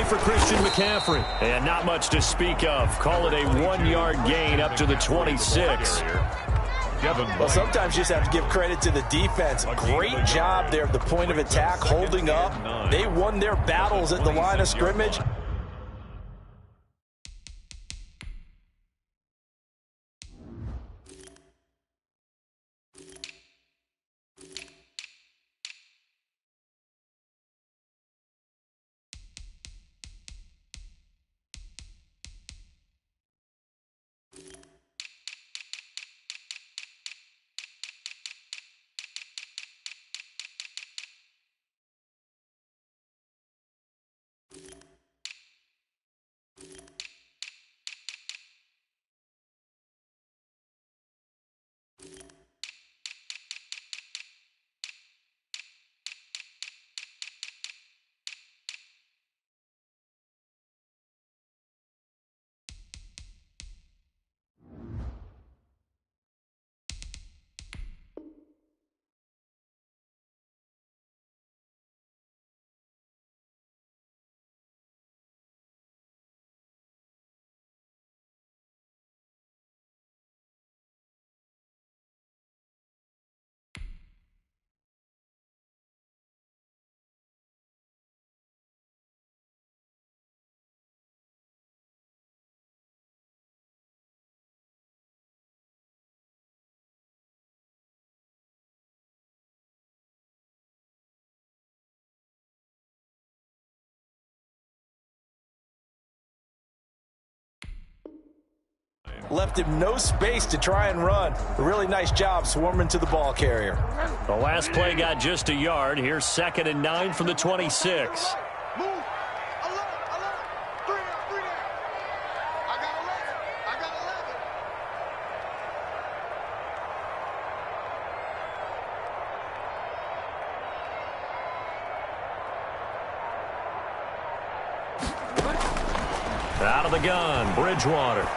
play for Christian McCaffrey. And not much to speak of. Call it a 1-yard gain up to the 26. Well, sometimes you just have to give credit to the defense. Great job there at the point of attack, holding up. They won their battles at the line of scrimmage. Left him no space to try and run. A really nice job swarming to the ball carrier. The last play got just a yard. Here's 2nd and 9 from the 26. Out of the gun, Bridgewater.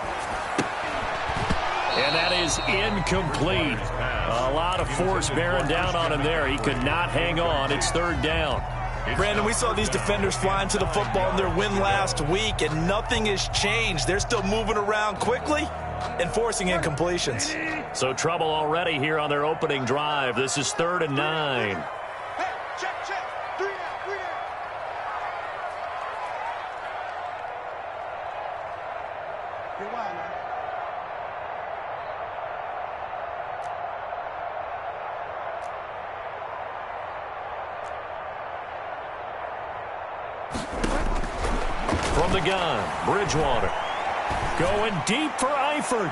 And that is incomplete. A lot of force bearing down on him there. He could not hang on. It's 3rd down. Brandon, we saw these defenders flying to the football in their win last week, and nothing has changed. They're still moving around quickly and forcing incompletions. So trouble already here on their opening drive. This is 3rd and 9. From the gun, Bridgewater. Going deep for Eifert.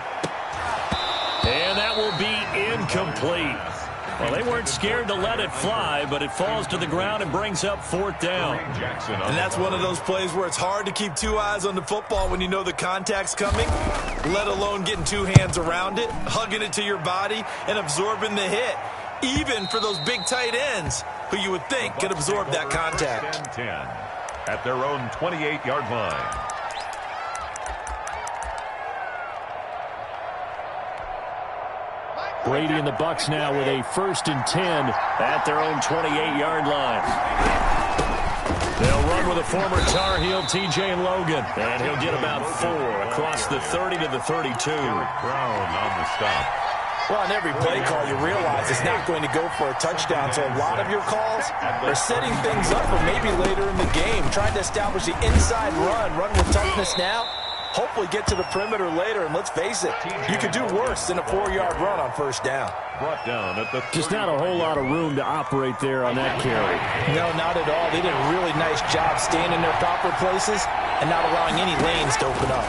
And that will be incomplete. Well, they weren't scared to let it fly, but it falls to the ground and brings up 4th down. And that's one of those plays where it's hard to keep 2 eyes on the football when you know the contact's coming, let alone getting 2 hands around it, hugging it to your body, and absorbing the hit, even for those big tight ends who you would think could absorb that contact. 10-10 at their own 28-yard line. Brady and the Bucs now with a 1st and 10 at their own 28-yard line. They'll run with a former Tar Heel, T.J. Logan, and he'll get about 4 across the 30 to the 32. Brown on the stop. Well, on every play call, you realize it's not going to go for a touchdown, so a lot of your calls are setting things up for maybe later in the game, trying to establish the inside run with toughness now, hopefully get to the perimeter later, and let's face it, you could do worse than a 4-yard run on 1st down. Brought down at the just not a whole lot of room to operate there on that carry. No, not at all. They did a really nice job staying in their proper places and not allowing any lanes to open up.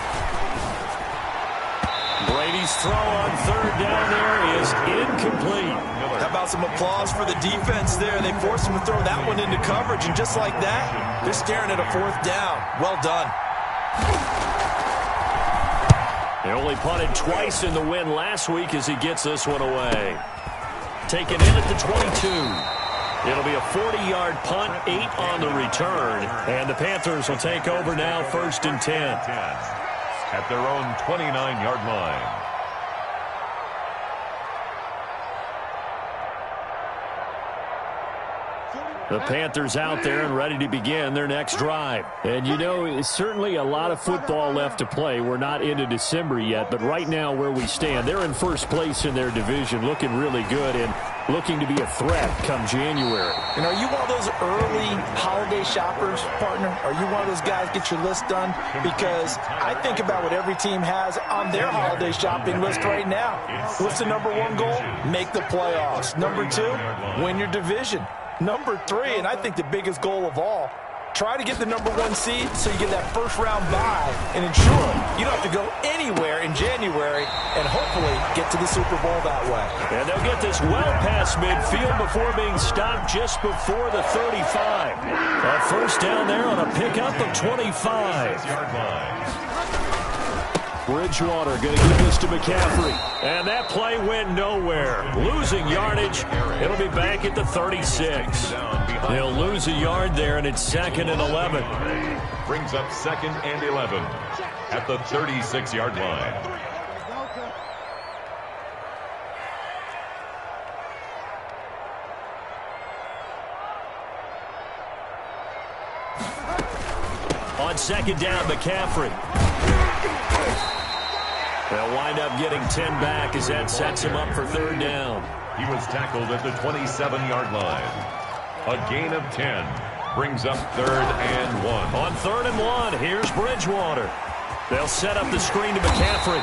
Brady's throw on 3rd down there is incomplete. How about some applause for the defense there? They forced him to throw that one into coverage, and just like that, they're staring at a 4th down. Well done. They only punted twice in the win last week as he gets this one away. Taken in at the 22. It'll be a 40-yard punt, 8 on the return, and the Panthers will take over now 1st and 10. At their own 29-yard line. The Panthers out there and ready to begin their next drive. And, you know, it's certainly a lot of football left to play. We're not into December yet, but right now where we stand, they're in first place in their division, looking really good and looking to be a threat come January. And are you one of those early holiday shoppers, partner? Are you one of those guys get your list done? Because I think about what every team has on their holiday shopping list right now. What's the number one goal? Make the playoffs. Number two, win your division. Number three, and I think the biggest goal of all, try to get the number one seed so you get that first round bye and ensure you don't have to go anywhere in January and hopefully get to the Super Bowl that way. And they'll get this well past midfield before being stopped just before the 35. A first down there on a pickup of 25. Bridgewater going to give this to McCaffrey. And that play went nowhere. Losing yardage. It'll be back at the 36. They'll lose a yard there, and it's 2nd and 11. Brings up 2nd and 11 at the 36-yard line. On 2nd down, McCaffrey. They'll wind up getting 10 back as that sets him up for 3rd down. He was tackled at the 27-yard line. A gain of 10 brings up 3rd and 1. On 3rd and 1, here's Bridgewater. They'll set up the screen to McCaffrey.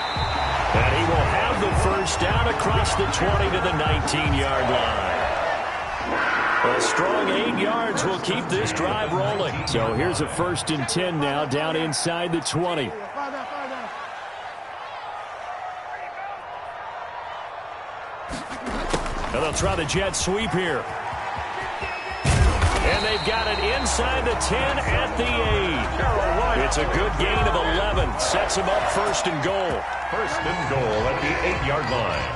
And he will have the first down across the 20 to the 19-yard line. A strong 8 yards will keep this drive rolling. So here's a 1st and 10 now down inside the 20. And they'll try the jet sweep here. And they've got it inside the 10 at the 8. It's a good gain of 11. Sets them up 1st and goal. 1st and goal at the 8-yard line.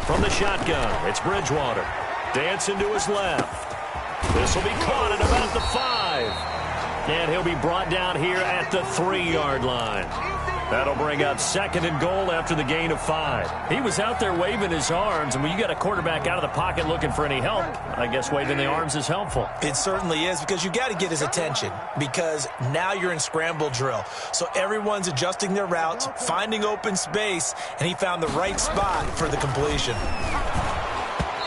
From the shotgun, it's Bridgewater. Dancing to his left. This will be caught at about the 5. And he'll be brought down here at the 3-yard line. That'll bring up 2nd and goal after the gain of 5. He was out there waving his arms, and when you got a quarterback out of the pocket looking for any help, I guess waving the arms is helpful. It certainly is, because you got to get his attention, because now you're in scramble drill. So everyone's adjusting their routes, finding open space, and he found the right spot for the completion.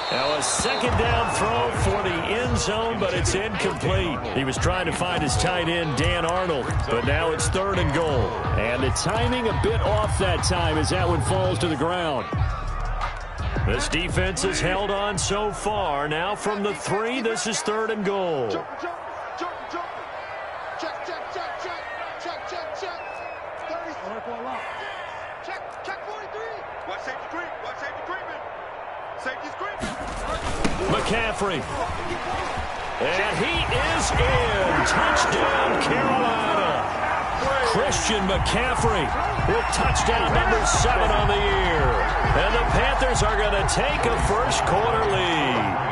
Now a 2nd down throw for the end zone, but it's incomplete. He was trying to find his tight end, Dan Arnold, but now it's 3rd and goal. And the timing a bit off that time as that one falls to the ground. This defense has held on so far. Now from the 3, this is 3rd and goal. McCaffrey. And he is in. Touchdown, Carolina. Christian McCaffrey with touchdown number 7 on the year. And the Panthers are going to take a first-quarter lead.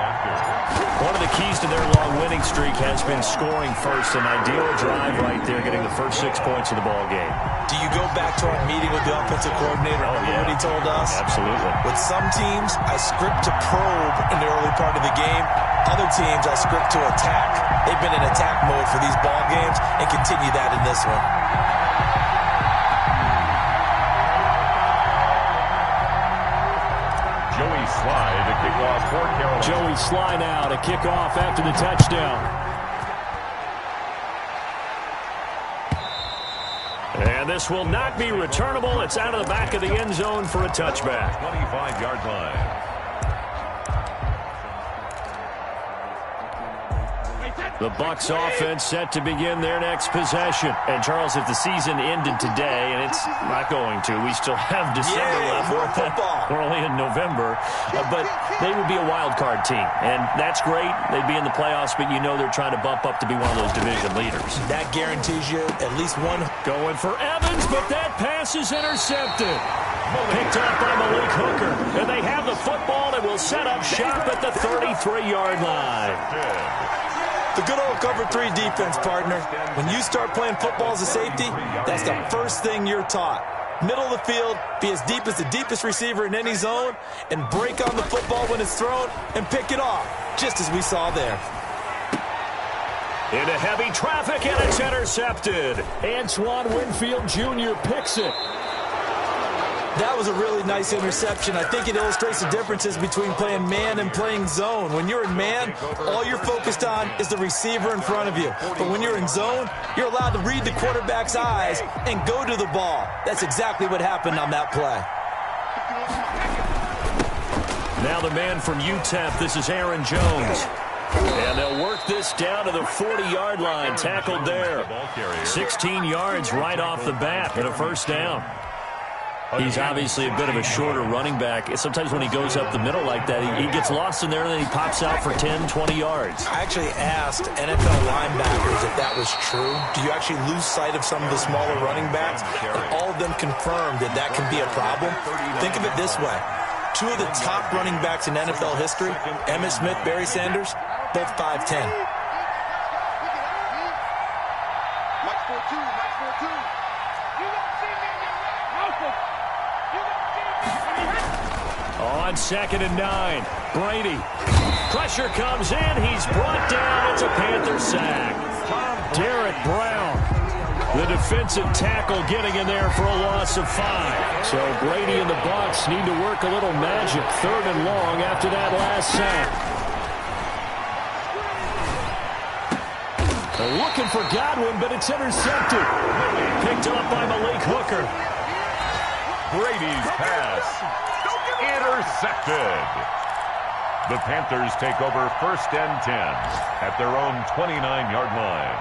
One of the keys to their long winning streak has been scoring first. An ideal drive right there, getting the first 6 points of the ball game. Do you go back to our meeting with the offensive coordinator? Oh, yeah. What he told us? Absolutely. With some teams, I script to probe in the early part of the game. Other teams, I script to attack. They've been in attack mode for these ball games and continue that in this one. Joey Sly to kick off for Carolina. Joey Sly now to kick off after the touchdown. And this will not be returnable. It's out of the back of the end zone for a touchback. 25-yard line. The Bucs offense set to begin their next possession. And, Charles, if the season ended today, and it's not going to, we still have December left. More football. We're only in November. But they would be a wild card team. And that's great. They'd be in the playoffs, but you know they're trying to bump up to be one of those division leaders. That guarantees you at least one. Going for Evans, but that pass is intercepted. Picked up by Malik Hooker. And they have the football and will set up shop at the 33-yard line. The good old cover 3 defense, partner. When you start playing football as a safety, that's the first thing you're taught. middle of the field, be as deep as the deepest receiver in any zone, and break on the football when it's thrown and pick it off, just as we saw there. Into heavy traffic, and it's intercepted. Antoine Winfield Jr. picks it. That was a really nice interception. I think it illustrates the differences between playing man and playing zone. When you're in man, all you're focused on is the receiver in front of you. But when you're in zone, you're allowed to read the quarterback's eyes and go to the ball. That's exactly what happened on that play. Now the man from UTEP, this is Aaron Jones. And they'll work this down to the 40-yard line, tackled there. 16 yards right off the bat and a first down. He's obviously a bit of a shorter running back. Sometimes when he goes up the middle like that, he gets lost in there and then he pops out for 10, 20 yards. I actually asked NFL linebackers if that was true. Do you actually lose sight of some of the smaller running backs? And all of them confirmed that that can be a problem. Think of it this way. Two of the top running backs in NFL history, Emmitt Smith, Barry Sanders, both 5'10". On 2nd and 9, Brady. Pressure comes in. He's brought down. It's a Panther sack. Derek Brown, the defensive tackle, getting in there for a loss of 5. So Brady and the Bucs need to work a little magic. 3rd and long after that last sack. They're looking for Godwin, but it's intercepted. Picked up by Malik Hooker. Brady's pass. Intercepted. The Panthers take over 1st and 10 at their own 29-yard line.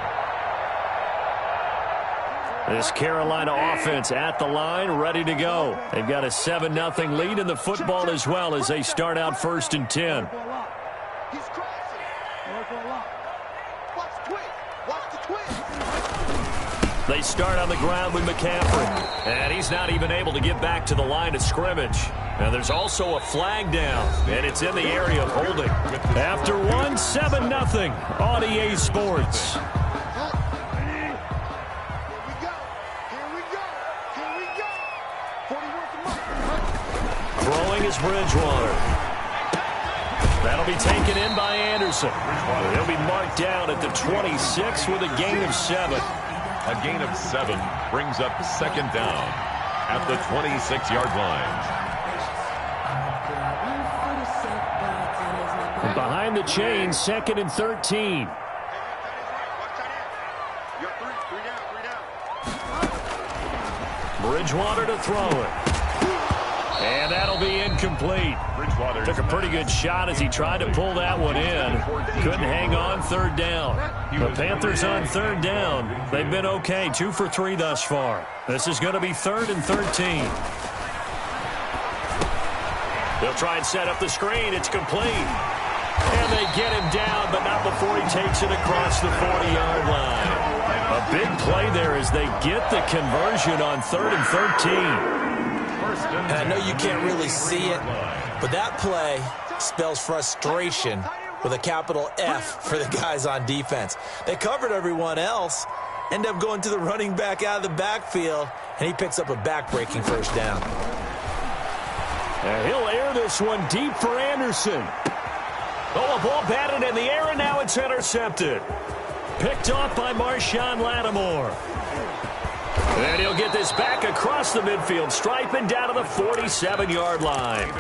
This Carolina offense at the line, ready to go. They've got a 7-0 lead in the football as well as they start out 1st and 10. They start on the ground with McCaffrey. And he's not even able to get back to the line of scrimmage. And there's also a flag down, and it's in the area of holding. After one, 7-0 on EA Sports. Throwing is Bridgewater. That'll be taken in by Anderson. He'll be marked down at the 26 with a gain of 7. A gain of 7 brings up 2nd down at the 26-yard line. Behind the chain, 2nd and 13. Bridgewater to throw it. And that'll be incomplete. Took a pretty good shot as he tried to pull that one in. Couldn't hang on 3rd down. The Panthers on 3rd down. They've been okay, 2 for 3 thus far. This is going to be 3rd and 13. They'll try and set up the screen. It's complete. And they get him down, but not before he takes it across the 40-yard line. A big play there as they get the conversion on 3rd and 13. And I know you can't really see it, but that play spells frustration with a capital F for the guys on defense. They covered everyone else, end up going to the running back out of the backfield, and he picks up a back-breaking 1st down. And he'll air this one deep for Anderson. Oh, a ball batted in the air, and now it's intercepted. Picked off by Marshawn Lattimore. And he'll get this back across the midfield stripe and down to the 47-yard line.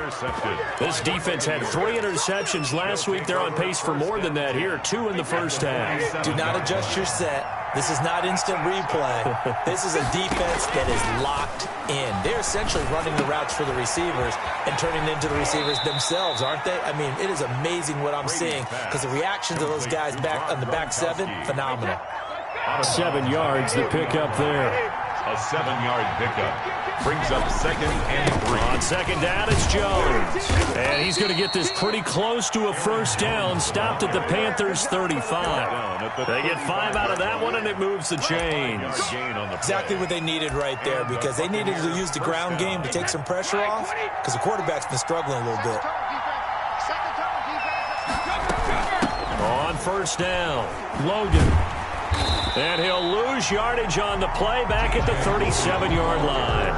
This defense had 3 interceptions last week. They're on pace for more than that here, 2 in the first half. Do not adjust your set. This is not instant replay. This is a defense that is locked in. They're essentially running the routes for the receivers and turning it into the receivers themselves, aren't they? I mean, it is amazing what I'm seeing because the reaction to those guys back on the back 7, phenomenal. 7 yards, the pickup there. A 7-yard pickup brings up 2nd and 3. On 2nd down, it's Jones. And he's going to get this pretty close to a 1st down. Stopped at the Panthers' 35. They get 5 out of that one, and it moves the chains. Exactly what they needed right there because they needed to use the ground game to take some pressure off because the quarterback's been struggling a little bit. On 1st down, Logan. And he'll lose yardage on the play back at the 37-yard line.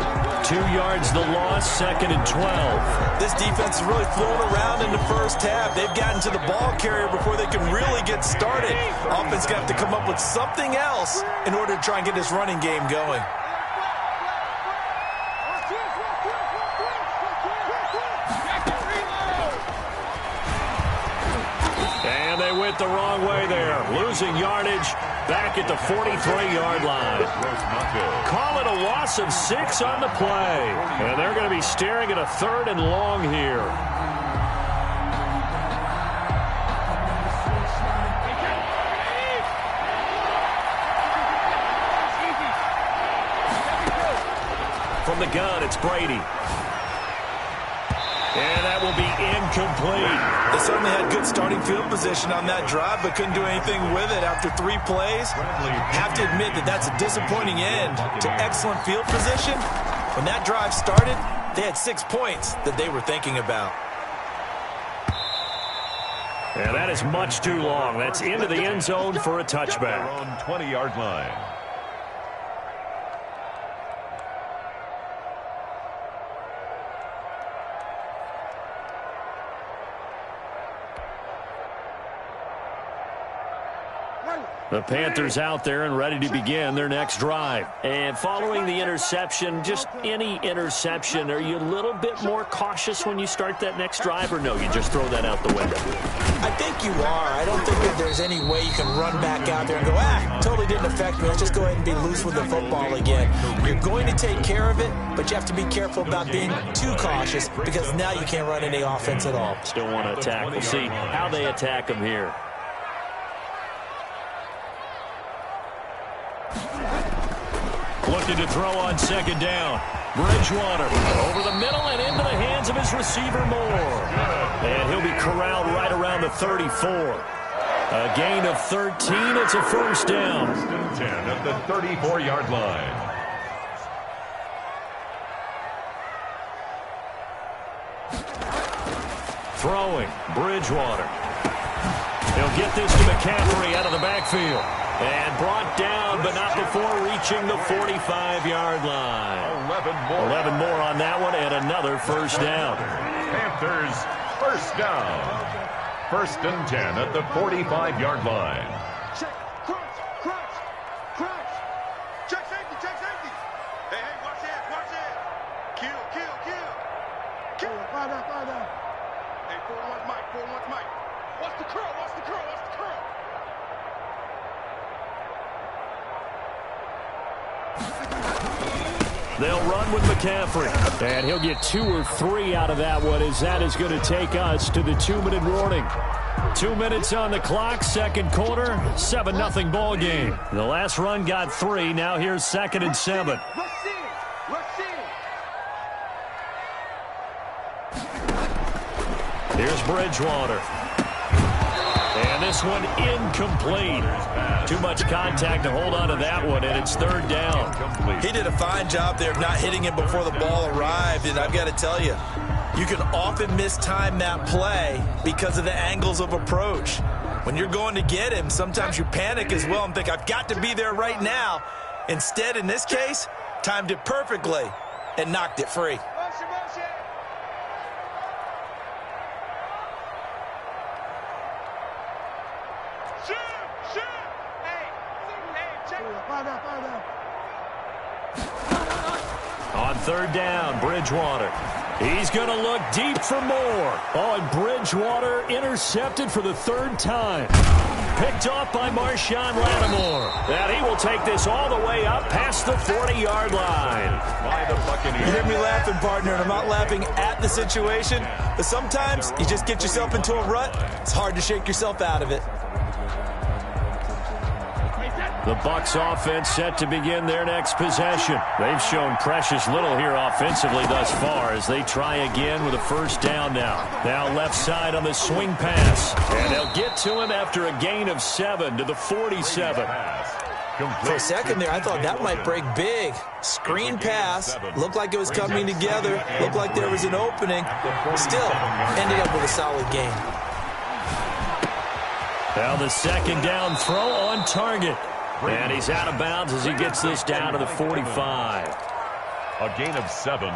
2 yards the loss, 2nd and 12. This defense is really flown around in the first half. They've gotten to the ball carrier before they can really get started. Offense going to have to come up with something else in order to try and get this running game going. And they went the wrong way there, losing yardage back at the 43-yard line. Call it a loss of 6 on the play. And they're going to be staring at a 3rd and long here. From the gun, it's Brady. And that will be incomplete. They certainly had good starting field position on that drive, but couldn't do anything with it after 3 plays. Have to admit that that's a disappointing end to excellent field position. When that drive started, they had 6 points that they were thinking about. And that is much too long. That's into the end zone for a touchback. Their own 20-yard line. The Panthers out there and ready to begin their next drive. And following the interception, just any interception, are you a little bit more cautious when you start that next drive, or no, you just throw that out the window? I think you are. I don't think that there's any way you can run back out there and go, totally didn't affect me. Let's just go ahead and be loose with the football again. You're going to take care of it, but you have to be careful about being too cautious because now you can't run any offense at all. Still want to attack. We'll see how they attack them here. Looking to throw on 2nd down. Bridgewater over the middle and into the hands of his receiver Moore. And he'll be corralled right around the 34. A gain of 13. It's a 1st down. 10 at the 34-yard line. Throwing. Bridgewater. He'll get this to McCaffrey out of the backfield. And brought down, but not before reaching the 45-yard line. 11 more on that one, and another 1st down. Panthers, 1st down. 1st and 10 at the 45-yard line. Check, crunch. Check safety. Hey, watch it. Kill. Find out. Hey, 4-1 Mike. Watch the curl. They'll run with McCaffrey. And he'll get 2 or 3 out of that one, as that is going to take us to the 2-minute warning. 2 minutes on the clock, 2nd quarter, 7-0 ball game. The last run got 3. Now here's 2nd and 7. Here's Bridgewater. And this one incomplete. Too much contact to hold on to that one, and it's 3rd down. He did a fine job there of not hitting it before the ball arrived, and I've got to tell you, you can often mistime that play because of the angles of approach. When you're going to get him, sometimes you panic as well and think, I've got to be there right now. Instead, in this case, timed it perfectly and knocked it free. On 3rd down, Bridgewater. He's going to look deep for more. Oh, and Bridgewater intercepted for the 3rd time. Picked off by Marshawn Lattimore. And he will take this all the way up past the 40-yard line. By the Buccaneers. You hear me laughing, partner, and I'm not laughing at the situation, but sometimes you just get yourself into a rut. It's hard to shake yourself out of it. The Bucs offense set to begin their next possession. They've shown precious little here offensively thus far as they try again with a 1st down now. Now left side on the swing pass. And they'll get to him after a gain of 7 to the 47. For a second there, I thought that might break big. Screen pass. Looked like it was coming together. Looked like there was an opening. Still, ended up with a solid game. Now the 2nd down throw on target. And he's out of bounds as he gets this down to the 45. A gain of 7.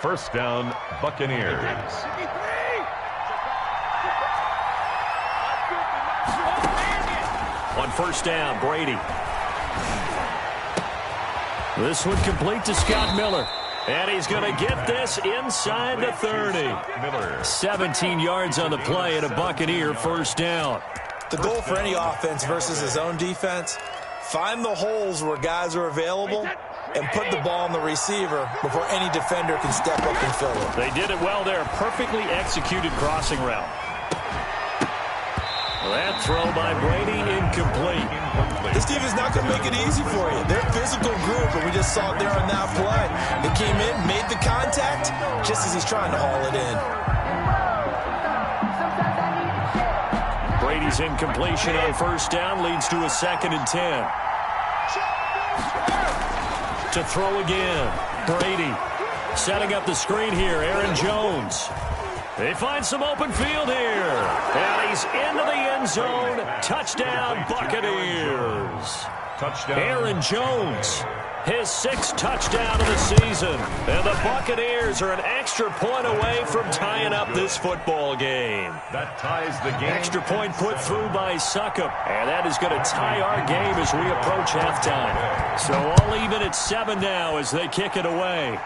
First down, Buccaneers. On first down, Brady. This one complete to Scott Miller. And he's going to get this inside the 30. Miller. 17 yards on the play and a Buccaneer first down. The goal for any offense versus his own defense, find the holes where guys are available and put the ball on the receiver before any defender can step up and fill it. They did it well there. Perfectly executed crossing route. That throw by Brady incomplete. This defense is not going to make it easy for you. They're a physical group, and we just saw it there on that play. They came in, made the contact, just as he's trying to haul it in. Brady's incompletion on first down leads to a 2nd and 10. To throw again. Brady setting up the screen here. Aaron Jones. They find some open field here. And he's into the end zone. Touchdown, Buccaneers. Touchdown. Aaron Jones, his 6th touchdown of the season. And the Buccaneers are an extra point away from tying up this football game. That ties the game. Extra point put through by Succop. And that is going to tie our game as we approach halftime. So all even at 7 now as they kick it away.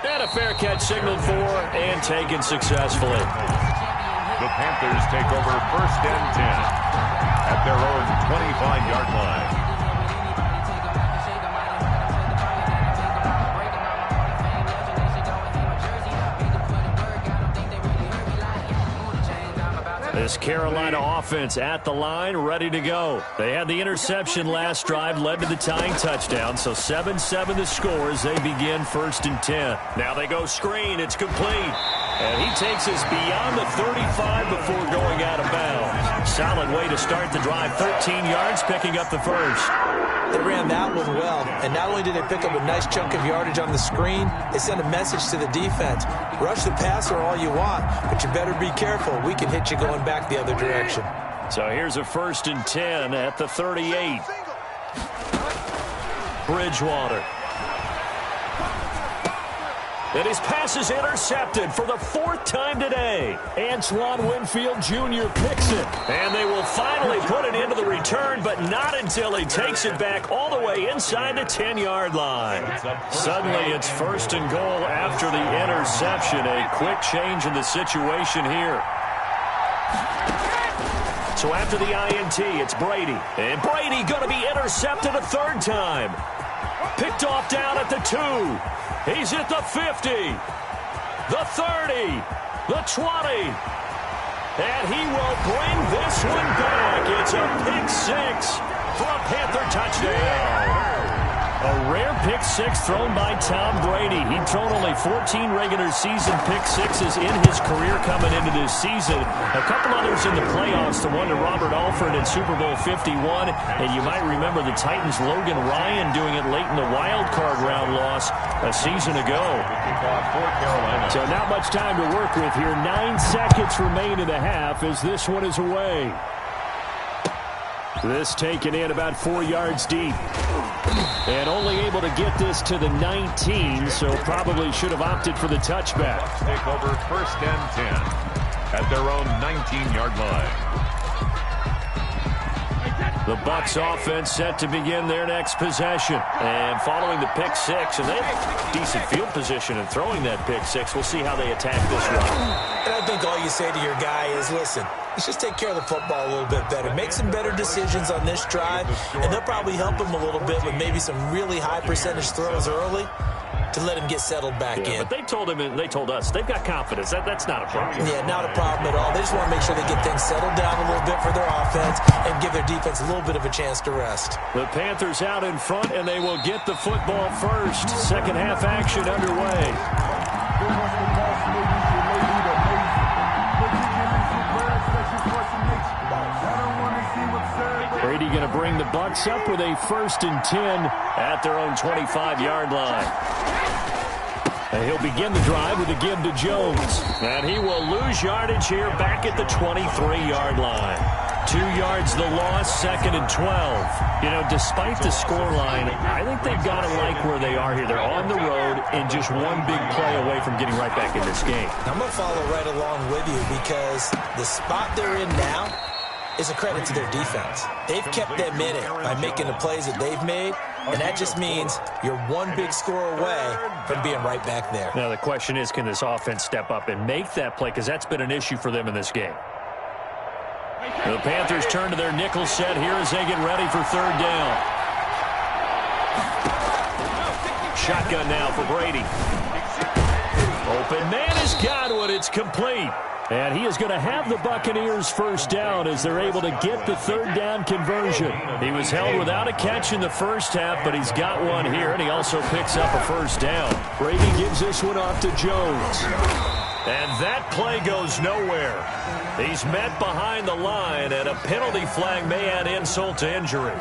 And a fair catch signaled for and taken successfully. The Panthers take over first and 10 at their own 25-yard line. This Carolina offense at the line, ready to go. They had the interception last drive, led to the tying touchdown, so 7-7 the score as they begin first and 10. Now they go screen, it's complete. And he takes us beyond the 35 before going out of bounds. Solid way to start the drive, 13 yards, picking up the first. They ran that one well, and not only did they pick up a nice chunk of yardage on the screen, they sent a message to the defense. Rush the passer all you want, but you better be careful. We can hit you going back the other direction. So here's a first and 10 at the 38. Bridgewater. And his pass is intercepted for the 4th time today. Antoine Winfield Jr. picks it. And they will finally put it into the return, but not until he takes it back all the way inside the 10-yard line. Suddenly it's first and goal after the interception. A quick change in the situation here. So after the INT, it's Brady. And Brady going to be intercepted a 3rd time. Picked off down at the 2. He's at the 50, the 30, the 20. And he will bring this one back. It's a pick 6 for a Panther touchdown. A rare pick 6 thrown by Tom Brady. He'd thrown only 14 regular season pick 6s in his career coming into this season. A couple others in the playoffs, the one to Robert Alford in Super Bowl 51. And you might remember the Titans' Logan Ryan doing it late in the wild card round loss a season ago. So not much time to work with here. 9 seconds remain in the half as this one is away. This taken in about 4 yards deep. And only able to get this to the 19, so probably should have opted for the touchback. Take over first and 10 at their own 19-yard line. The Bucs offense set to begin their next possession. And following the pick 6, and they have decent field position in throwing that pick 6. We'll see how they attack this run. And I think all you say to your guy is, listen, let's just take care of the football a little bit better. Make some better decisions on this drive, and they'll probably help him a little bit with maybe some really high percentage throws early to let him get settled back in. But they told him and they told us they've got confidence. That's not a problem. Yeah, not a problem at all. They just want to make sure they get things settled down a little bit for their offense and give their defense a little bit of a chance to rest. The Panthers out in front, and they will get the football first. Second half action underway. Brady going to bring the Bucs up with a first and 10 at their own 25-yard line. And he'll begin the drive with a give to Jones. And he will lose yardage here back at the 23-yard line. 2 yards the loss, 2nd and 12. You know, despite the scoreline, I think they've got to like where they are here. They're on the road and just one big play away from getting right back in this game. I'm going to follow right along with you because the spot they're in now is a credit to their defense. They've kept them in it by making the plays that they've made, and that just means you're one big score away from being right back there. Now, the question is, can this offense step up and make that play? Because that's been an issue for them in this game. The Panthers turn to their nickel set here as they get ready for 3rd down. Shotgun now for Brady. Open man has got one. It's complete. And he is going to have the Buccaneers 1st down as they're able to get the 3rd down conversion. He was held without a catch in the first half, but he's got one here, and he also picks up a 1st down. Brady gives this one off to Jones. And that play goes nowhere. He's met behind the line, and a penalty flag may add insult to injury.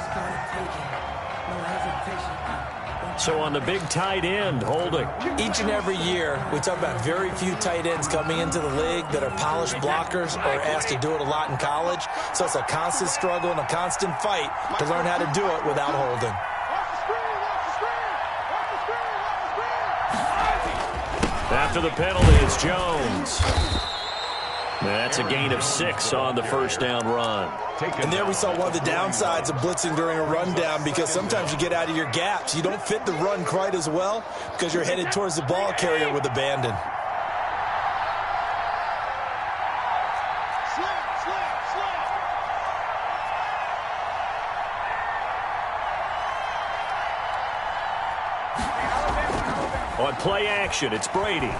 So on the big tight end, holding. Each and every year, we talk about very few tight ends coming into the league that are polished blockers or asked to do it a lot in college. So it's a constant struggle and a constant fight to learn how to do it without holding. After the penalty, it's Jones. That's a gain of 6 on the 1st down run. And there we saw one of the downsides of blitzing during a rundown, because sometimes you get out of your gaps. You don't fit the run quite as well because you're headed towards the ball carrier with abandon. On play action, it's Brady.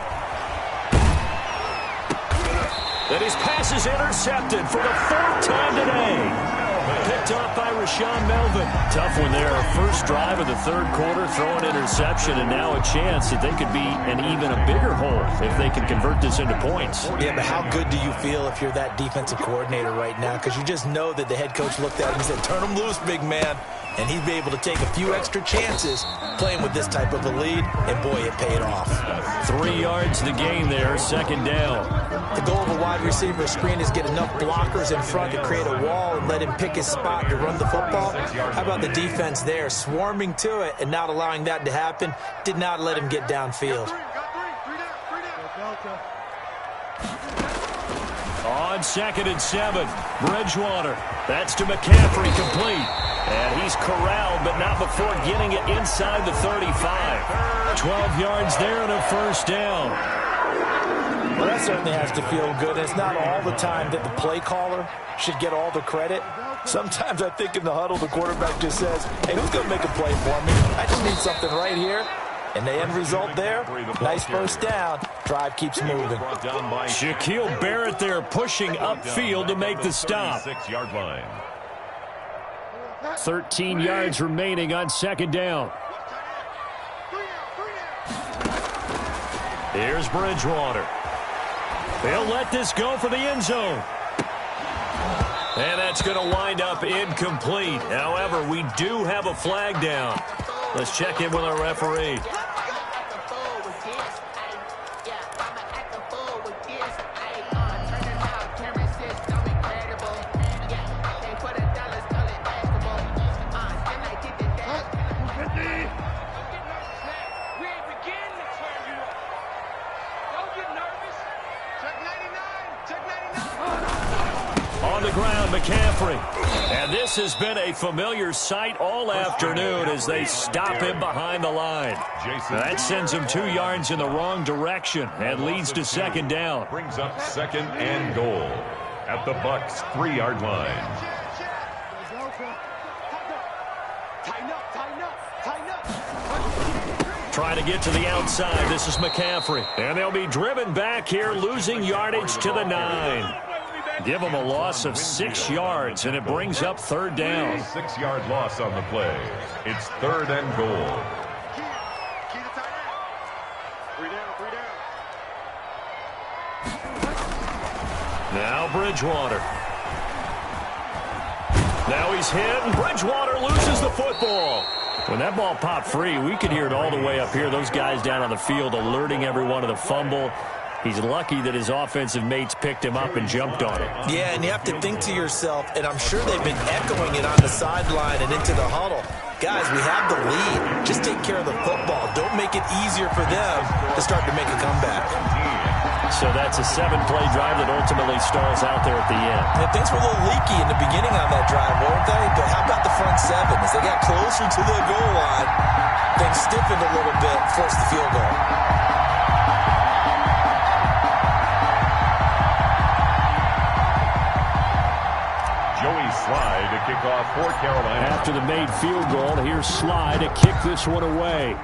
And his pass is intercepted for the 4th time today. Picked off by Rashawn Melvin. Tough one there. First drive of the 3rd quarter, throw an interception, and now a chance that they could be in even a bigger hole if they can convert this into points. Yeah, but how good do you feel if you're that defensive coordinator right now? Because you just know that the head coach looked at him and said, turn him loose, big man. And he'd be able to take a few extra chances playing with this type of a lead, and boy, it paid off. 3 yards the gain there, 2nd down. The goal of a wide receiver screen is get enough blockers in front to create a wall and let him pick his spot to run the football. How about the defense there, swarming to it and not allowing that to happen? Did not let him get downfield. On 2nd and 7, Bridgewater. That's to McCaffrey, complete. And he's corralled, but not before getting it inside the 35. 12 yards there and a 1st down. Well, that certainly has to feel good. It's not all the time that the play caller should get all the credit. Sometimes I think in the huddle, the quarterback just says, hey, who's going to make a play for me? I just need something right here. And the end result there, nice 1st down. Drive keeps moving. Shaquille Barrett there pushing upfield to make the stop. 6-yard line. 13 yards remaining on 2nd down. Here's Bridgewater. They'll let this go for the end zone. And that's going to wind up incomplete. However, we do have a flag down. Let's check in with our referee. On the ground, McCaffrey. And this has been a familiar sight all afternoon as they stop him behind the line. That sends him 2 yards in the wrong direction and leads to 2nd down. Brings up 2nd and goal at the Bucs' 3-yard line. Trying to get to the outside. This is McCaffrey. And they'll be driven back here, losing yardage to the 9. Give them a loss of 6 yards, and it brings up 3rd down. 6-yard loss on the play. It's 3rd and goal. Now Bridgewater. Now he's hit, and Bridgewater loses the football. When that ball popped free, we could hear it all the way up here. Those guys down on the field alerting everyone to the fumble. He's lucky that his offensive mates picked him up and jumped on it. Yeah, and you have to think to yourself, and I'm sure they've been echoing it on the sideline and into the huddle. Guys, we have the lead. Just take care of the football. Don't make it easier for them to start to make a comeback. So that's a 7-play drive that ultimately stalls out there at the end. Yeah, things were a little leaky in the beginning on that drive, weren't they? But how about the front seven? As they got closer to the goal line, things stiffened a little bit, forced the field goal. Joey Sly to kick off for Carolina. After the made field goal, here's Sly to kick this one away.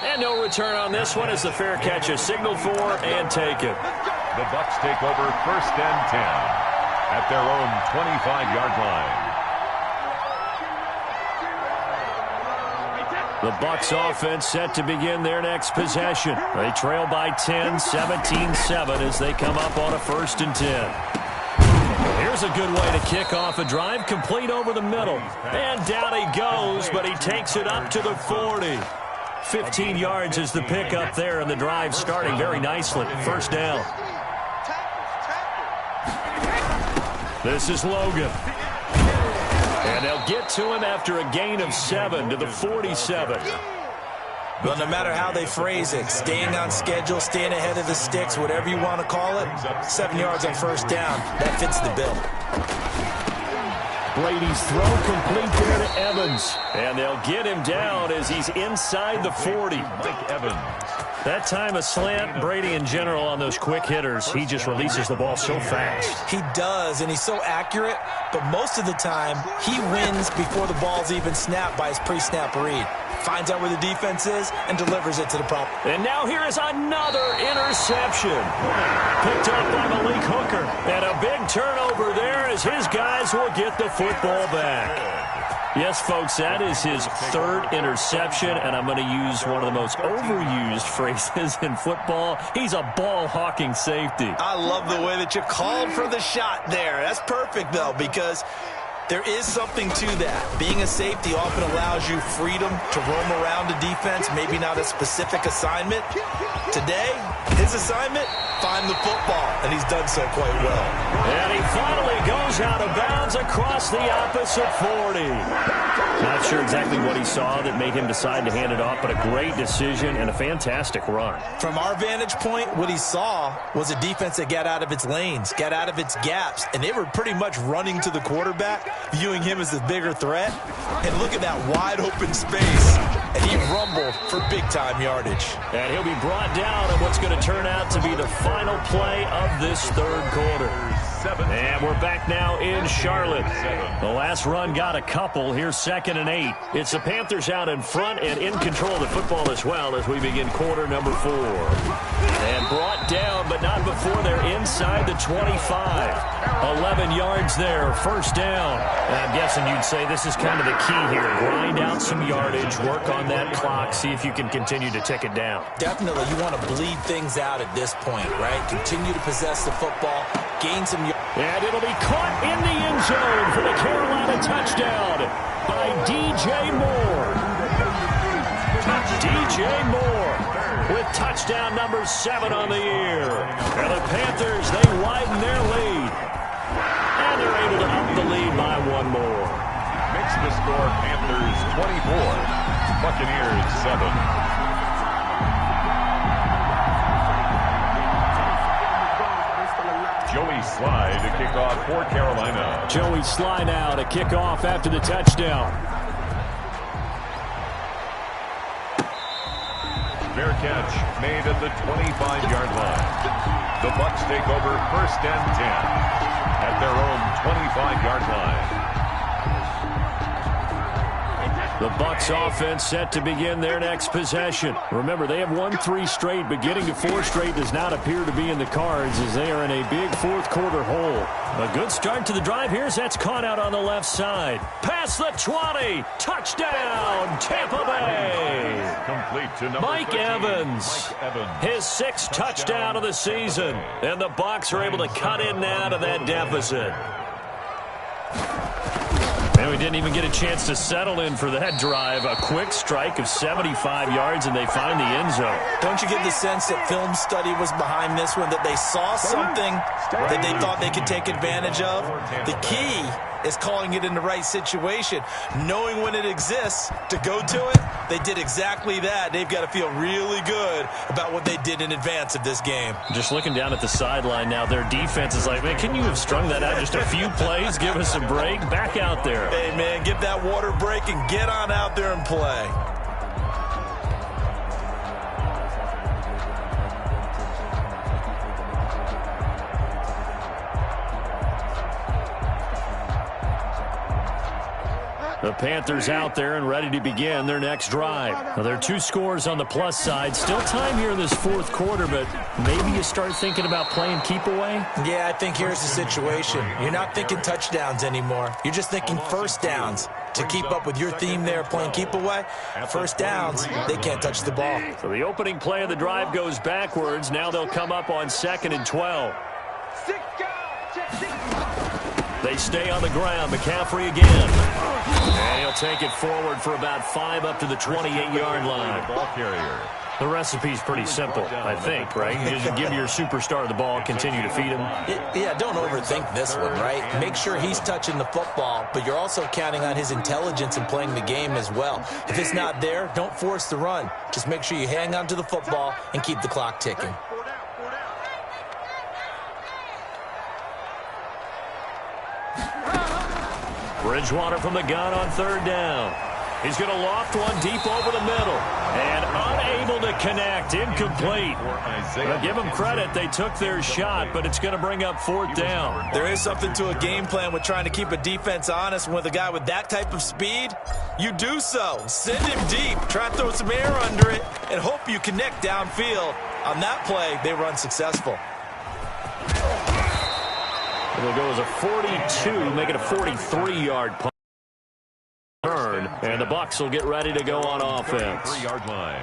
And no return on this one as the fair catch is signaled for and taken. The Bucs take over 1st and 10 at their own 25-yard line. The Bucs offense set to begin their next possession. They trail by 10, 17-7 as they come up on a 1st and 10. Here's a good way to kick off a drive, complete over the middle. And down he goes, but he takes it up to the 40. 15 yards is the pickup there, and the drive starting very nicely. 1st down. This is Logan. And they'll get to him after a gain of 7 to the 47. Well, no matter how they phrase it, staying on schedule, staying ahead of the sticks, whatever you want to call it, 7 yards on 1st down, that fits the bill. Brady's throw complete there to Evans. And they'll get him down as he's inside the 40. Mike Evans. That time a slant, Brady in general on those quick hitters, he just releases the ball so fast. He does, and he's so accurate, but most of the time he wins before the ball's even snapped by his pre-snap read. Finds out where the defense is and delivers it to the prop. And now here is another interception. Picked up by Malik Hooker. And a big turnover there as his guys will get the football back. Yes, folks, that is his 3rd interception, and I'm going to use one of the most overused phrases in football. He's a ball-hawking safety. I love the way that you called for the shot there. That's perfect, though, because there is something to that. Being a safety often allows you freedom to roam around the defense, maybe not a specific assignment. Today, his assignment, find the football, and he's done so quite well. And he finally goes out of bounds across the opposite 40. Not sure exactly what he saw that made him decide to hand it off, but a great decision and a fantastic run. From our vantage point, what he saw was a defense that got out of its lanes, got out of its gaps, and they were pretty much running to the quarterback, viewing him as the bigger threat. And look at that wide open space. And he rumbled for big-time yardage. And he'll be brought down in what's going to turn out to be the final play of this 3rd quarter. And we're back now in Charlotte. The last run got a couple. Here's 2nd and 8. It's the Panthers out in front and in control of the football as well as we begin quarter number 4. And brought down, but not before they're inside the 25. 11 yards there, 1st down. And I'm guessing you'd say this is kind of the key here. Grind out some yardage, work on that clock, see if you can continue to tick it down. Definitely, you want to bleed things out at this point, right? Continue to possess the football, gain some yards. And it'll be caught in the end zone for the Carolina touchdown by DJ Moore. DJ Moore with touchdown number 7 on the year. And the Panthers, they widen their lead. And they're able to up the lead by 1 more. Makes the score Panthers 24, Buccaneers 7. Joey Sly to kick off for Carolina. Joey Sly now to kick off after the touchdown. Fair catch made at the 25-yard line. The Bucs take over 1st and 10 at their own 25-yard line. The Bucs offense set to begin their next possession. Remember, they have won 3 straight, but getting to 4 straight does not appear to be in the cards as they are in a big 4th quarter hole. A good start to the drive here as that's caught out on the left side. Past the 20. Touchdown, Tampa Bay. Complete to number Mike 13, Evans. Mike Evans. His 6th touchdown of the season. And the Bucs are able to cut in now to that deficit. And he didn't even get a chance to settle in for that drive. A quick strike of 75 yards, and they find the end zone. Don't you get the sense that film study was behind this one, that they saw something that they thought they could take advantage of? The key is calling it in the right situation, knowing when it exists to go to it. They did exactly that. They've got to feel really good about what they did in advance of this game. Just looking down at the sideline now, their defense is like, man, can you have strung that out just a few plays? Give us a break. Back out there. Hey, man, get that water break and get on out there and play. The Panthers out there and ready to begin their next drive. Now, there are 2 scores on the plus side. Still time here in this fourth quarter, but maybe you start thinking about playing keep away? Yeah, I think here's the situation. You're not thinking touchdowns anymore. You're just thinking first downs. To keep up with your theme there, playing keep away, first downs, they can't touch the ball. So the opening play of the drive goes backwards. Now they'll come up on 2nd and 12. They stay on the ground. McCaffrey again. And he'll take it forward for about 5 up to the 28-yard line. Ball carrier. The recipe's pretty simple, I think, right? You just give your superstar the ball, continue to feed him. Yeah, don't overthink this one, right? Make sure he's touching the football, but you're also counting on his intelligence in playing the game as well. If it's not there, don't force the run. Just make sure you hang on to the football and keep the clock ticking. Bridgewater from the gun on 3rd down. He's going to loft one deep over the middle. And unable to connect. Incomplete. Give them credit. They took their shot, but it's going to bring up 4th down. There is something to a game plan with trying to keep a defense honest. With a guy with that type of speed, you do so. Send him deep. Try to throw some air under it and hope you connect downfield. On that play, they were unsuccessful. It'll go as a 42, make it a 43-yard punt. And the Bucs will get ready to go on offense. 3-yard line.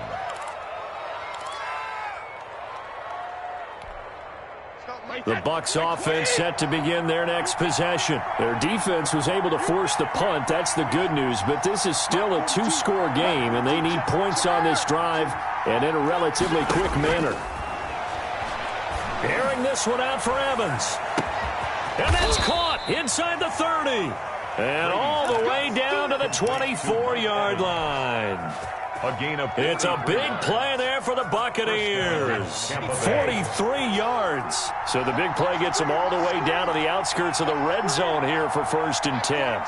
The Bucs offense set to begin their next possession. Their defense was able to force the punt. That's the good news. But this is still a 2-score game, and they need points on this drive and in a relatively quick manner. Airing this one out for Evans. And that's caught inside the 30. And all the way down to the 24-yard line. It's a big play there for the Buccaneers. 43 yards. So the big play gets them all the way down to the outskirts of the red zone here for 1st and 10.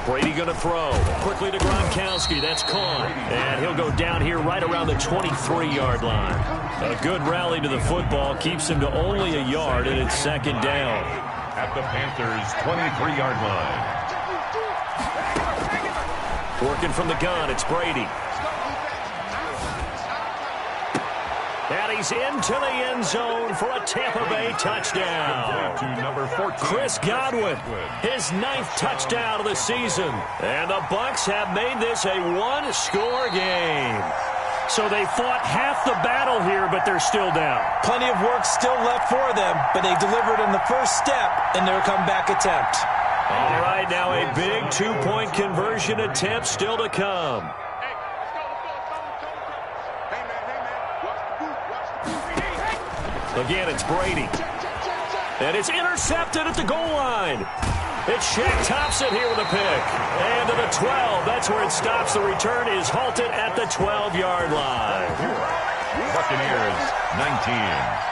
Brady going to throw. Quickly to Gronkowski. That's caught. And he'll go down here right around the 23-yard line. A good rally to the football keeps him to only a yard, and it's 2nd down. At the Panthers' 23-yard line. Working from the gun, it's Brady. And he's into the end zone for a Tampa Bay touchdown. To number 14. Chris Godwin, his 9th touchdown of the season. And the Bucs have made this a 1-score game. So they fought half the battle here, but they're still down. Plenty of work still left for them, but they delivered in the first step in their comeback attempt. All right, now a big 2-point conversion attempt still to come. Again, it's Brady. And it's intercepted at the goal line. It's Shaq Thompson here with a pick. And to the 12. That's where it stops. The return is halted at the 12-yard line. Buccaneers, 19.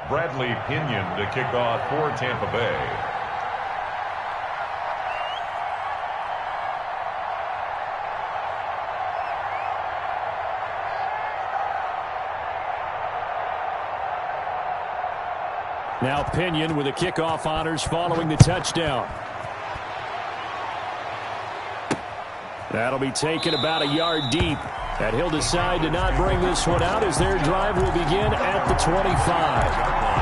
Bradley Pinion to kick off for Tampa Bay. Now Pinion with the kickoff honors following the touchdown. That'll be taken about a yard deep. And he'll decide to not bring this one out as their drive will begin at the 25.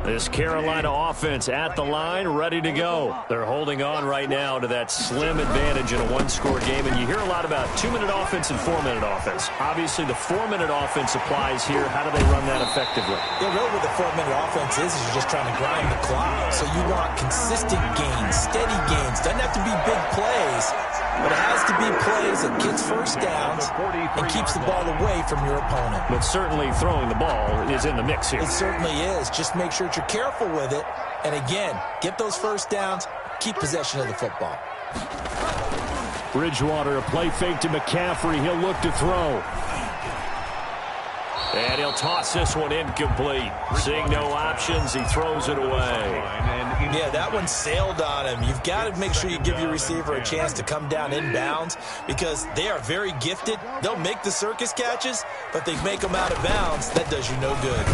This Carolina offense at the line, ready to go. They're holding on right now to that slim advantage in a one-score game, and you hear a lot about 2-minute offense and 4-minute offense. Obviously, the 4-minute offense applies here. How do they run that effectively? Yeah, really what the 4-minute offense is you're just trying to grind the clock. So you want consistent gains, steady gains. Doesn't have to be big plays, but it has to be plays that gets first downs and keeps the ball away from your opponent. But certainly throwing the ball is in the mix here. It certainly is. Just make sure that you're careful with it. And again, get those first downs, keep possession of the football. Bridgewater, a play fake to McCaffrey. He'll look to throw. And he'll toss this one incomplete. Seeing no options, he throws it away. Yeah, that one sailed on him. You've got to make sure you give your receiver a chance to come down inbounds because they are very gifted. They'll make the circus catches, but they make them out of bounds. That does you no good.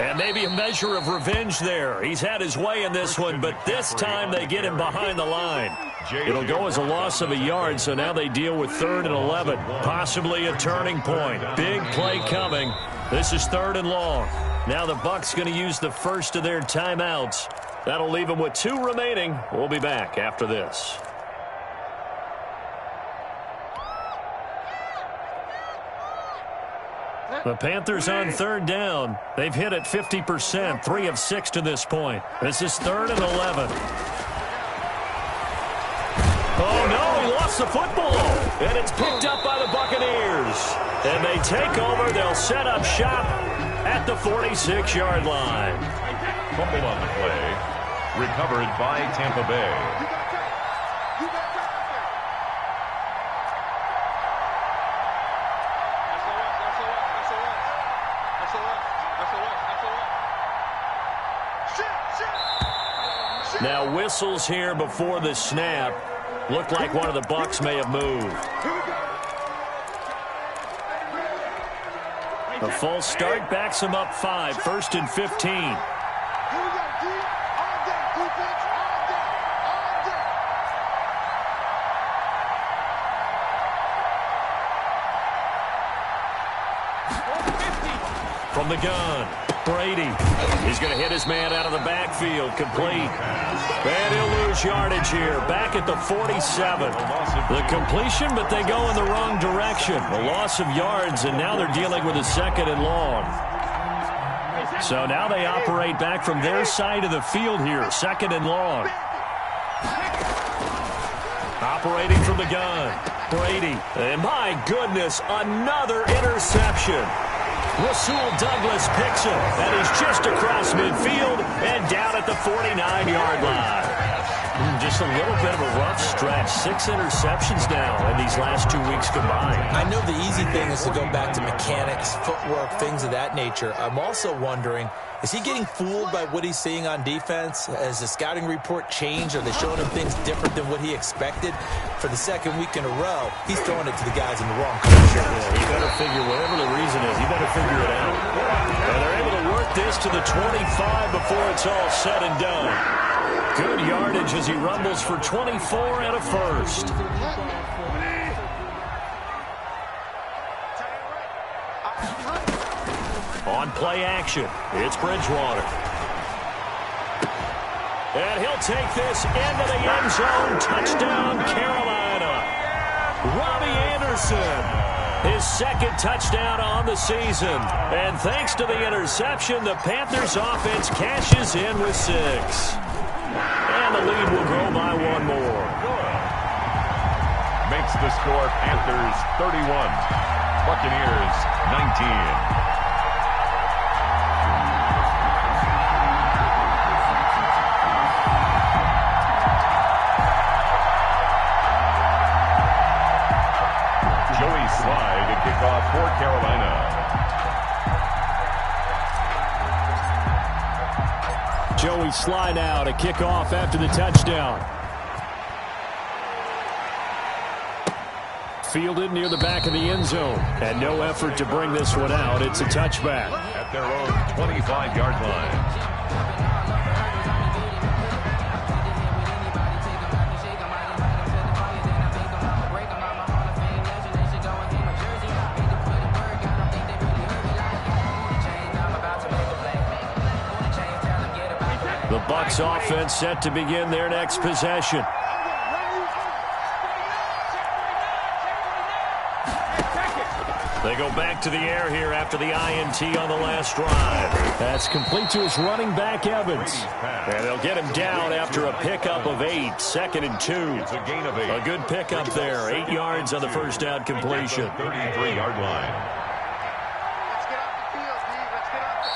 And maybe a measure of revenge there. He's had his way in this one, but this time they get him behind the line. It'll go as a loss of a yard, so now they deal with 3rd and 11. Possibly a turning point. Big play coming. This is 3rd and long. Now the Bucs going to use the first of their timeouts. That'll leave them with 2 remaining. We'll be back after this. The Panthers on 3rd down. They've hit it 50%, 3 of 6 to this point. This is 3rd and 11. Oh, no, he lost the football. And it's picked up by the Buccaneers. And they take over. They'll set up shop at the 46-yard line. Fumble on the play. Recovered by Tampa Bay. Now whistles here before the snap. Looked like one of the Bucs may have moved. A false start backs him up 5. 1st and 15. From the gun, Brady. He's going to hit his man out of the backfield. Complete. And he'll lose yardage here. Back at the 47. The completion, but they go in the wrong direction. A loss of yards, and now they're dealing with a 2nd and long. So now they operate back from their side of the field here. 2nd and long. Operating from the gun, Brady. And my goodness, another interception. Rasul Douglas picks him, and he's just across midfield and down at the 49-yard line. Just a little bit of a rough stretch. 6 interceptions now in these last 2 weeks combined. I know the easy thing is to go back to mechanics, footwork, things of that nature. I'm also wondering, is he getting fooled by what he's seeing on defense? Has the scouting report changed? Are they showing him things different than what he expected? For the 2nd week in a row, he's throwing it to the guys in the wrong position. Yeah, he better figure, whatever the reason is, he better figure it out. And they're able to work this to the 25 before it's all said and done. Good yardage as he rumbles for 24 and a first. On play action, it's Bridgewater. And he'll take this into the end zone. Touchdown, Carolina. Robbie Anderson, his 2nd touchdown on the season. And thanks to the interception, the Panthers offense cashes in with 6. And the lead will grow by 1 more. Makes the score Panthers 31, Buccaneers 19. Joey Slye to kick off for Carolina. Joey Sly now to kick off after the touchdown. Fielded near the back of the end zone. And no effort to bring this one out. It's a touchback. At their own 25-yard line. The Bucs offense set to begin their next possession. They go back to the air here after the INT on the last drive. That's complete to his running back, Evans. And they'll get him down after a pickup of 8, 2nd and 2. It's a gain of 8. A good pickup there, 8 yards on the first down completion. 33-yard line.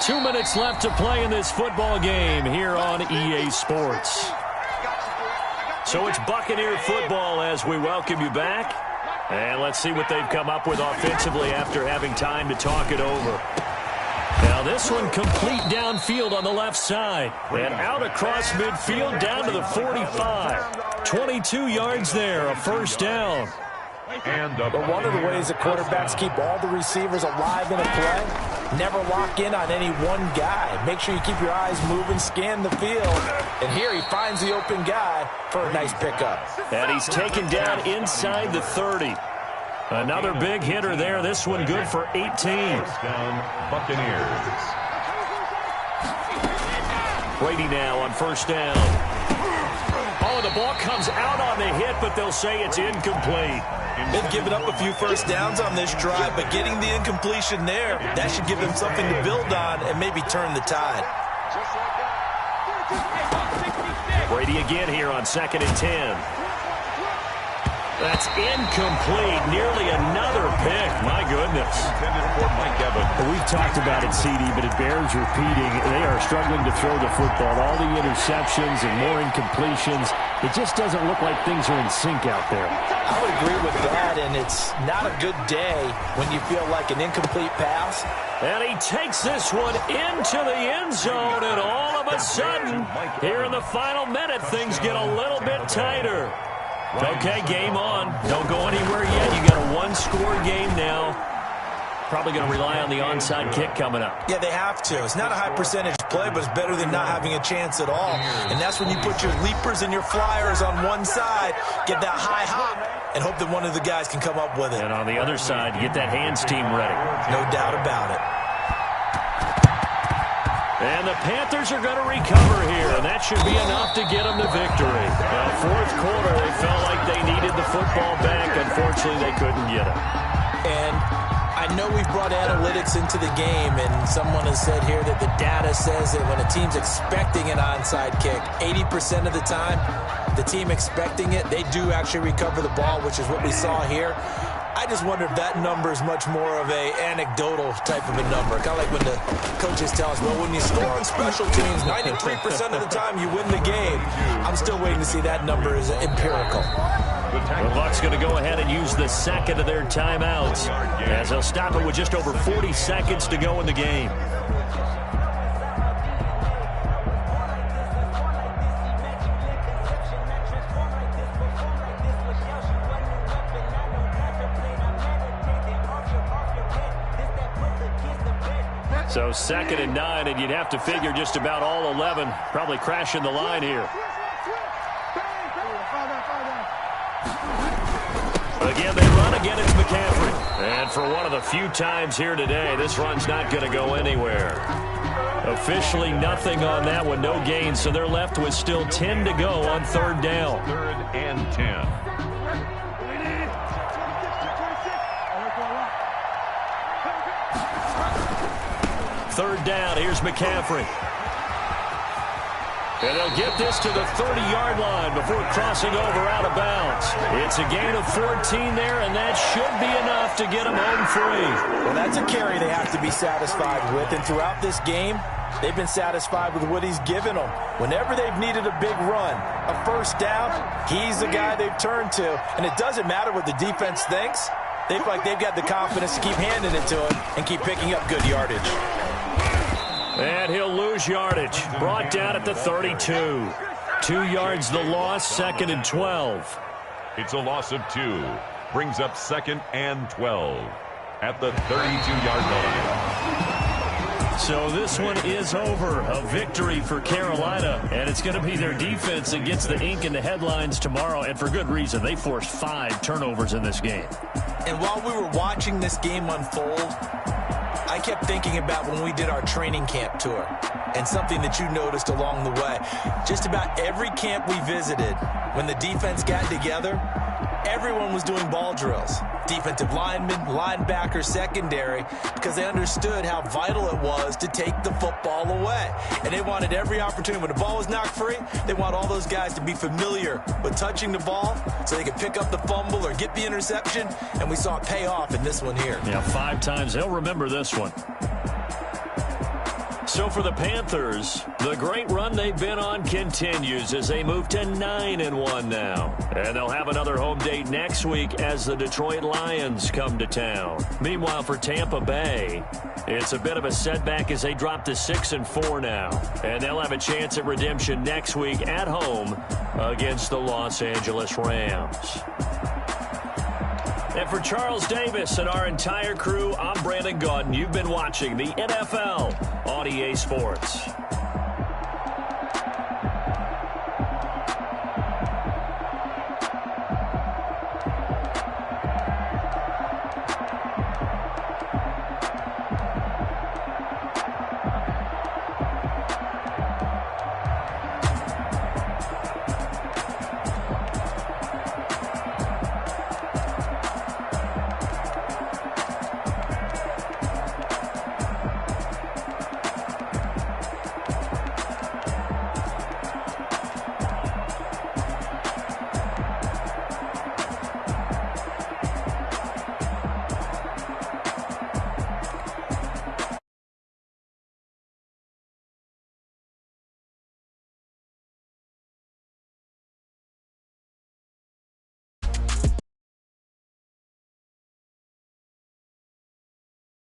2 minutes left to play in this football game here on EA Sports. So it's Buccaneer football as we welcome you back. And let's see what they've come up with offensively after having time to talk it over. Now this one complete downfield on the left side. And out across midfield down to the 45. 22 yards there, a first down. But one of the ways the quarterbacks keep all the receivers alive in a play, never lock in on any one guy. Make sure you keep your eyes moving, scan the field. And here he finds the open guy for a nice pickup. And he's taken down inside the 30. Another big hitter there. This one good for 18. First down, Buccaneers. Brady now on first down. Oh, the ball comes out on the hit, but they'll say it's incomplete. They've given up a few first downs on this drive, but getting the incompletion there, that should give them something to build on and maybe turn the tide. Brady again here on 2nd and 10. That's incomplete. Nearly another pick. My goodness. We've talked about it, CD, but it bears repeating. They are struggling to throw the football. All the interceptions and more incompletions. It just doesn't look like things are in sync out there. I would agree with that, and it's not a good day when you feel like an incomplete pass. And he takes this one into the end zone, and all of a sudden, here in the final minute, things get a little bit tighter. Okay, game on. Don't go anywhere yet. You got a one-score game now. Probably going to rely on the onside kick coming up. Yeah, they have to. It's not a high percentage play, but it's better than not having a chance at all. And that's when you put your leapers and your flyers on one side, get that high hop, and hope that one of the guys can come up with it. And on the other side, get that hands team ready. No doubt about it. And the Panthers are going to recover here, and that should be enough to get them the victory. Now, fourth quarter, they felt like they needed the football back. Unfortunately, they couldn't get it. And I know we've brought analytics into the game, and someone has said here that the data says that when a team's expecting an onside kick, 80% of the time, the team expecting it, they do actually recover the ball, which is what we saw here. I just wonder if that number is much more of a anecdotal type of a number. Kind of like when the coaches tell us, well, when you score on special teams, 93% of the time you win the game. I'm still waiting to see that number is empirical. The Bucs going to go ahead and use the second of their timeouts as they'll stop it with just over 40 seconds to go in the game. So 2nd and 9, and you'd have to figure just about all 11 probably crashing the line here. Again, they run again. It's McCaffrey. And for one of the few times here today, this run's not going to go anywhere. Officially nothing on that one, no gain, so they're left with still 10 to go on 3rd down. 3rd and 10. Third down, here's McCaffrey. And they'll get this to the 30-yard line before crossing over out of bounds. It's a gain of 14 there, and that should be enough to get them home free. Well, that's a carry they have to be satisfied with, and throughout this game, they've been satisfied with what he's given them. Whenever they've needed a big run, a first down, he's the guy they've turned to, and it doesn't matter what the defense thinks. They feel like they've got the confidence to keep handing it to him and keep picking up good yardage. And he'll lose yardage. Brought down at the 32. 2 yards the loss, 2nd and 12. It's a loss of 2. Brings up 2nd and 12 at the 32-yard line. So this one is over. A victory for Carolina, and it's going to be their defense that gets the ink in the headlines tomorrow, and for good reason. They forced 5 turnovers in this game. And while we were watching this game unfold, I kept thinking about when we did our training camp tour and something that you noticed along the way. Just about every camp we visited, when the defense got together, everyone was doing ball drills. Defensive linemen, linebackers, secondary, because they understood how vital it was to take the football away. And they wanted every opportunity. When the ball was knocked free, they want all those guys to be familiar with touching the ball so they could pick up the fumble or get the interception. And we saw it pay off in this one here. Yeah, 5 times. They'll remember this one. So for the Panthers, the great run they've been on continues as they move to 9-1 now. And they'll have another home date next week as the Detroit Lions come to town. Meanwhile, for Tampa Bay, it's a bit of a setback as they drop to 6-4 now. And they'll have a chance at redemption next week at home against the Los Angeles Rams. And for Charles Davis and our entire crew, I'm Brandon Gaudin. You've been watching the NFL on EA Sports.